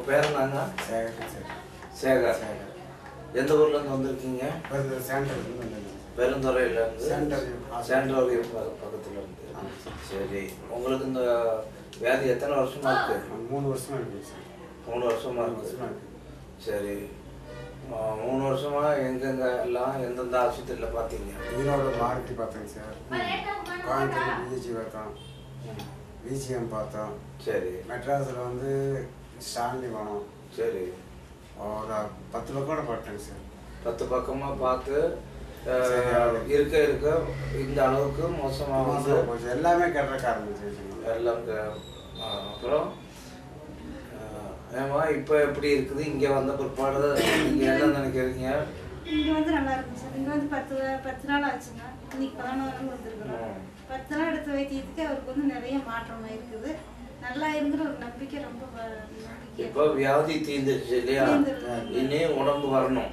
பேர் என்னங்க? சேகர். எந்த ஊர்லேருந்து வந்திருக்கீங்க? பெருந்துறையிலேருந்து. சேண்டோரி பக்கத்தில் இருந்து. சரி, உங்களுக்கு இந்த வியாதி எத்தனை வருஷமா இருக்கு? 3 வருஷமா இருக்கு சார். 3 வருஷமா இருக்கு. சரி, 3 வருஷமா எங்கெங்க எல்லாம் எந்தெந்த ஆஸ்பத்திரியில் பார்த்தீங்க? ஈரோடு மாருதி பார்த்தேங்க சார், கோயம்புத்தூர் பிஹெச்சி பார்த்தோம், பிஜிஎம் பார்த்தோம். சரி, மெட்ராஸில் வந்து ஸ்டான்லி போனோம். சரி, ஒரு 10 பக்கம் பார்த்தேங்க சார். 10 பக்கமாக பார்த்து இருக்க இந்த அளவுக்கு மோசமாக வந்து எல்லாமே கெடுறக்க ஆரம்பிச்சு எல்லாம். அப்புறம் ஏமா இப்போ எப்படி இருக்குது? இங்கே வந்த பிற்பாடு நீங்கள் என்ன நினைக்கிறீங்க? இங்கே வந்து நல்லா இருக்கும் சார். இங்கே வந்து 10 நாள் ஆச்சுங்க. இன்னைக்கு 11 நாள் வந்துருக்குறோம். 10 நாள் எடுத்த வைத்தியத்துக்கு அவருக்கு வந்து நிறைய மாற்றமாக இருக்குது. நல்லா இருக்கிற ஒரு நம்பிக்கை ரொம்ப நம்பிக்கை. இப்போ வியாதி தீர்ந்துருச்சு இல்லையா? இனி உடம்பு வரணும்.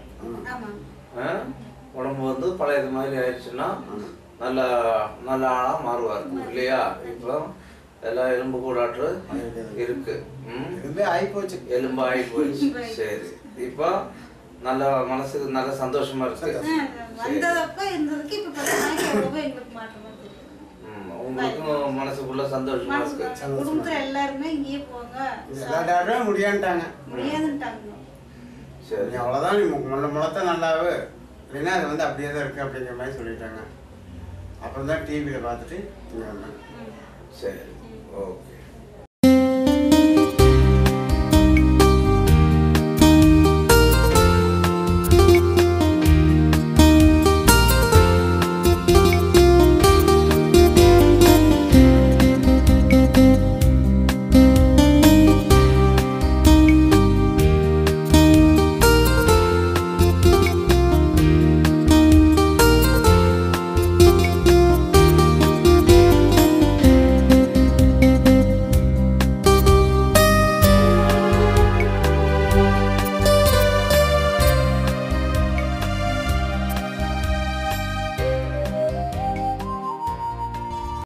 உடம்பு வந்து பழையது மாதிரி ஆயிடுச்சுன்னா நல்ல நல்ல ஆளாக மாறுவார் இல்லையா? இப்போ எல்லாம் எலும்பு கூடாற்று இருக்கு. எலும்பு ஆகி போயிடுச்சு. சரி, இப்போ நல்ல மனசுக்கு நல்ல சந்தோஷமா இருக்கு. உங்களுக்கும் மனசுக்குள்ள சந்தோஷமா இருக்கு. குடும்பத்துல எல்லாருமே இங்கேயே போங்க முடியாதுன்ட்டாங்க. சரி, அவ்வளோதான். நீ முளத்தான் நல்லாவே இல்லைன்னா அது வந்து அப்படியே தான் இருக்குது அப்படிங்கிற மாதிரி சொல்லிட்டாங்க. அப்புறம் தான் டிவியில் பார்த்துட்டு இங்கே வந்தேன். சரி, ஓகே.